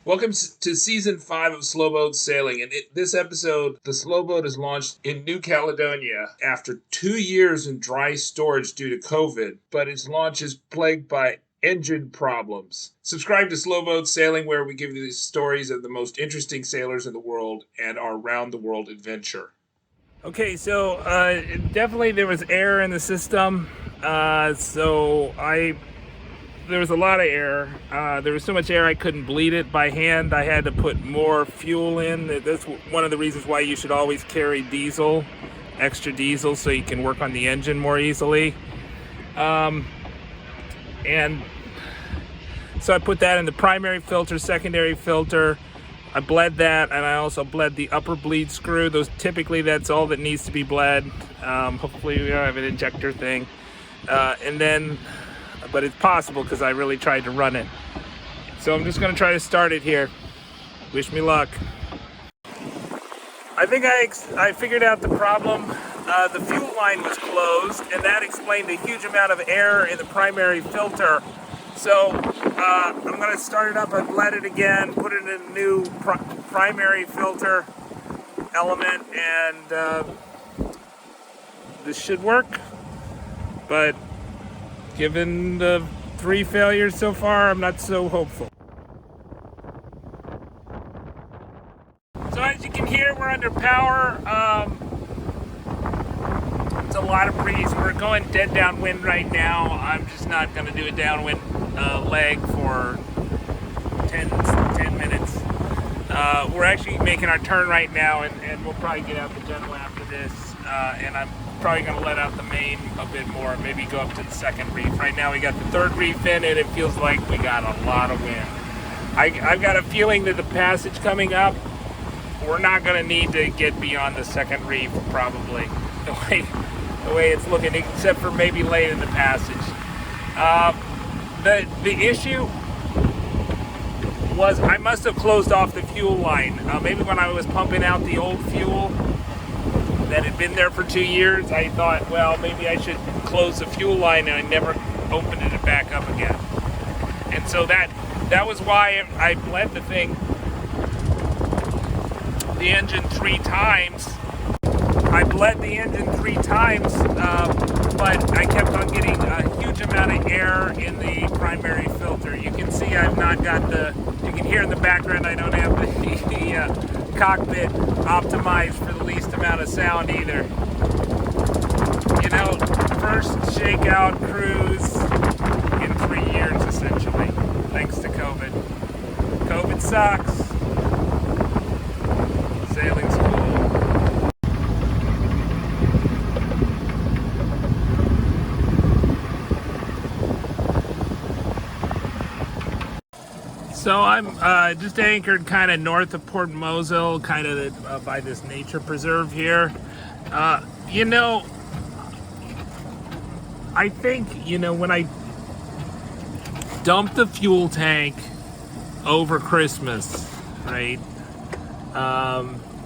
Welcome to Season 5 of Slow Boat Sailing. In this episode, the Slow Boat is launched in New Caledonia after 2 years in dry storage due to COVID, but its launch is plagued by engine problems. Subscribe to Slow Boat Sailing, where we give you the stories of the most interesting sailors in the world and our round-the-world adventure. Okay, so definitely there was air in the system, there was a lot of air. There was so much air I couldn't bleed it by hand. I had to put more fuel in. That's one of the reasons why you should always carry diesel, extra diesel, so you can work on the engine more easily. And so I put that in the primary filter, secondary filter. I bled that, and I also bled the upper bleed screw. Typically that's all that needs to be bled. Hopefully we have an injector thing. But it's possible because I really tried to run it. So I'm just going to try to start it here. Wish me luck. I think I figured out the problem. The fuel line was closed, and that explained a huge amount of air in the primary filter. So I'm going to start it up. I bled it again, put it in a new primary filter element, and this should work. But given the 3 failures so far, I'm not so hopeful. So as you can hear, we're under power. It's a lot of breeze. We're going dead downwind right now. I'm just not going to do a downwind leg for 10 minutes. We're actually making our turn right now, and we'll probably get out the general after this. And I'm probably going to let out the main a bit more, maybe go up to the second reef. Right now we got the third reef in, and it feels like we got a lot of wind. I've got a feeling that the passage coming up, we're not going to need to get beyond the second reef, probably, the way it's looking, except for maybe late in the passage. The issue was I must have closed off the fuel line. Maybe when I was pumping out the old fuel that had been there for 2 years, I thought, well, maybe I should close the fuel line, and I never opened it back up again. And so that was why I bled the engine 3 times. I bled the engine 3 times, but I kept on getting a huge amount of air in the primary filter. You can see I've not got you can hear in the background I don't have the cockpit optimized for the least amount of sound either. You know, first shakeout cruise in 3 years essentially, thanks to COVID. COVID sucks. Sailing's cool. So I'm just anchored kind of north of Port Mosul, kind of by this nature preserve here. You know, I think, when I dumped the fuel tank over Christmas, right?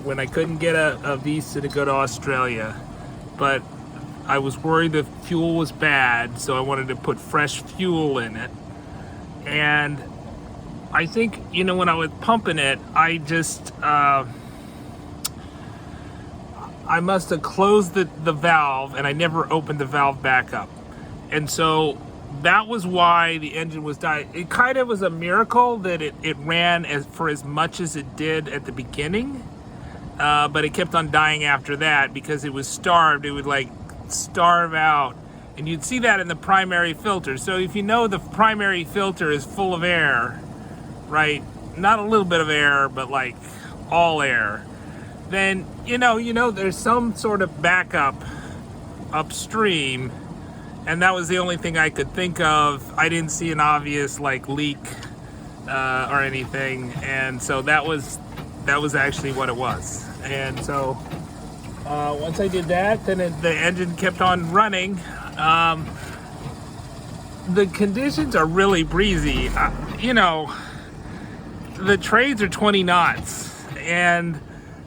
When I couldn't get a visa to go to Australia, but I was worried the fuel was bad, so I wanted to put fresh fuel in it. And I think, when I was pumping it, I just, I must have closed the valve, and I never opened the valve back up. And so that was why the engine was dying. It kind of was a miracle that it ran for as much as it did at the beginning, but it kept on dying after that because it was starved. It would starve out, and you'd see that in the primary filter. So if the primary filter is full of air, right, not a little bit of air, but all air, then there's some sort of backup upstream, and that was the only thing I could think of. I didn't see an obvious leak or anything, and so that was actually what it was. And so once I did that, then the engine kept on running. The conditions are really breezy. The trades are 20 knots, and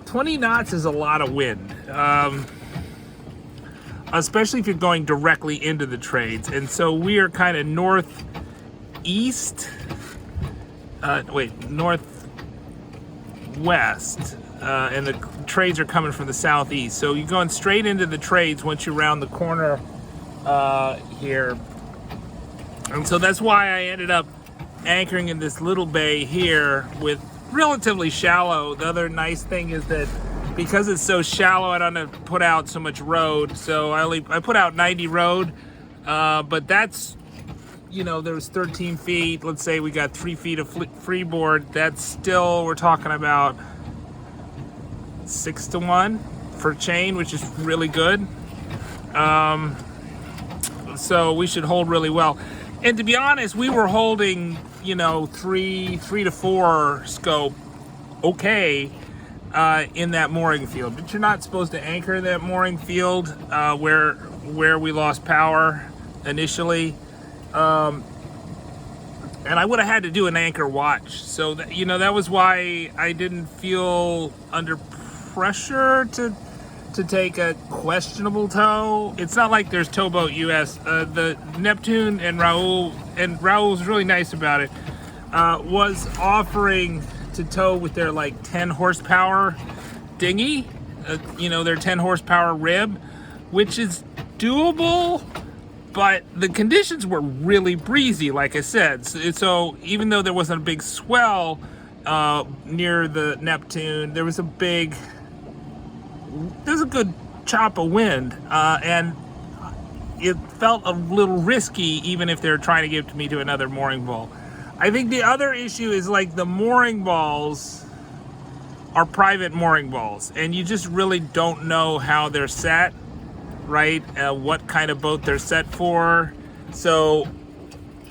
20 knots is a lot of wind, especially if you're going directly into the trades. And so we are kind of northeast, west, and the trades are coming from the southeast. So you're going straight into the trades once you round the corner here. And so that's why I ended up anchoring in this little bay here with relatively shallow. The other nice thing is that because it's so shallow, I don't have to put out so much road. So I put out 90 road, but that's, you know, there's 13 feet. Let's say we got 3 feet of freeboard. That's still, we're talking about 6-to-1 for chain, which is really good. So we should hold really well. And to be honest, we were holding, you know, 3 to 4 scope okay in that mooring field. But you're not supposed to anchor in that mooring field where we lost power initially. And I would have had to do an anchor watch. So that, you know, that was why I didn't feel under pressure to take a questionable tow. It's not like there's Towboat US. The Neptune and Raul was really nice about it, was offering to tow with their like 10 horsepower dinghy, you know, their 10 horsepower rib, which is doable, but the conditions were really breezy, like I said. So even though there wasn't a big swell near the Neptune, there was a good chop of wind, and it felt a little risky, even if they're trying to give me to another mooring ball. I think the other issue is like the mooring balls are private mooring balls, and you just really don't know how they're set, right? What kind of boat they're set for. So,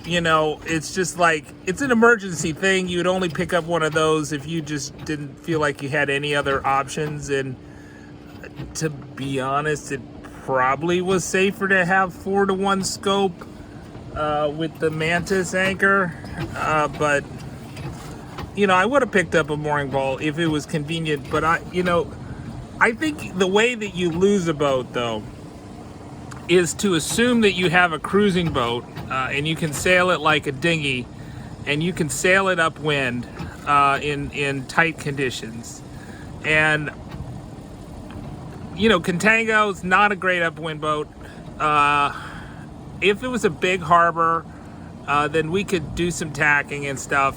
you know, it's just like, it's an emergency thing. You would only pick up one of those if you just didn't feel like you had any other options. And to be honest, it probably was safer to have 4-to-1 scope with the Mantis anchor, but you know, I would have picked up a mooring ball if it was convenient. But I think the way that you lose a boat though is to assume that you have a cruising boat and you can sail it like a dinghy, and you can sail it upwind in tight conditions. And you know, Contango's not a great upwind boat. If it was a big harbor, then we could do some tacking and stuff,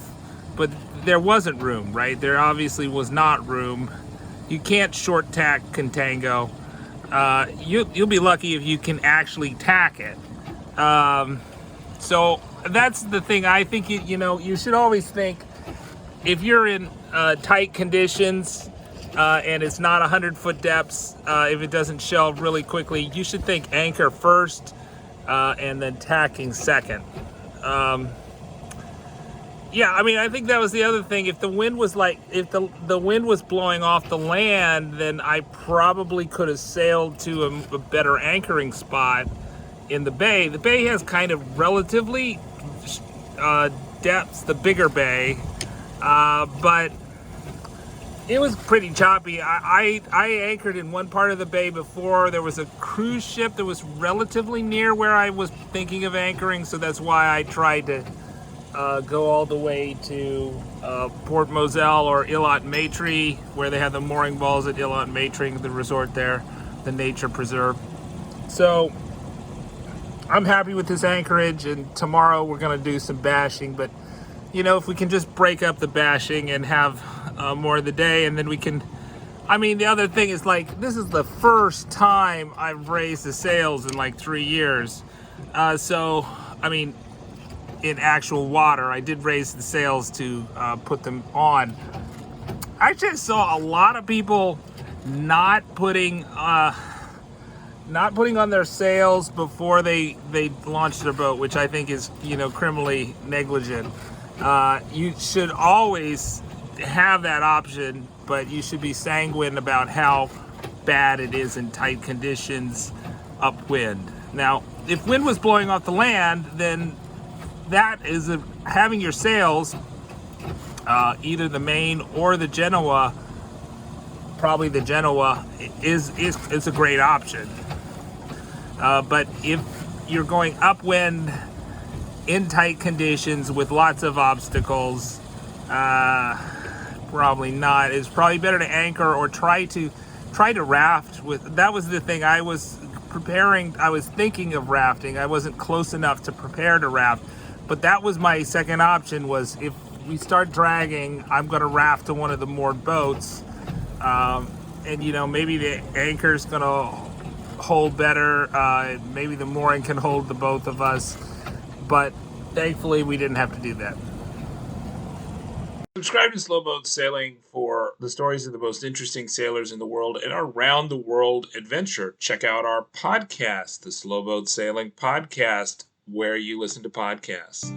but there wasn't room, right? There obviously was not room. You can't short tack Contango. You'll be lucky if you can actually tack it. So that's the thing. I think, you know, you should always think, if you're in tight conditions, and it's not 100-foot depths, if it doesn't shelve really quickly, you should think anchor first, and then tacking second. Yeah, I mean, I think that was the other thing. If the wind was if the wind was blowing off the land, then I probably could have sailed to a better anchoring spot in the bay. The bay has kind of relatively depths, the bigger bay, but it was pretty choppy. I anchored in one part of the bay before. There was a cruise ship that was relatively near where I was thinking of anchoring, so that's why I tried to go all the way to Port Moselle or Ilot Maitre, where they have the mooring balls at Ilot Maitre, the resort there, the nature preserve. So I'm happy with this anchorage, and tomorrow we're going to do some bashing. But you know, if we can just break up the bashing and have more of the day, and then we can, I mean, the other thing is, like, this is the first time I've raised the sails in like 3 years. So, I mean, in actual water, I did raise the sails to put them on. I just saw a lot of people not putting on their sails before they launched their boat, which I think is, you know, criminally negligent. You should always have that option, but you should be sanguine about how bad it is in tight conditions upwind. Now, if wind was blowing off the land, then that is having your sails, either the main or the Genoa, probably the Genoa is a great option. But if you're going upwind in tight conditions with lots of obstacles, probably not. It's probably better to anchor or try to raft with. That was the thing. I was thinking of rafting. I wasn't close enough to prepare to raft, but that was my second option. Was if we start dragging, I'm going to raft to one of the moored boats, and maybe the anchor's going to hold better. Maybe the mooring can hold the both of us, but thankfully we didn't have to do that. Subscribe to Slow Boat Sailing for the stories of the most interesting sailors in the world and our round the world adventure. Check out our podcast, the Slow Boat Sailing Podcast, where you listen to podcasts.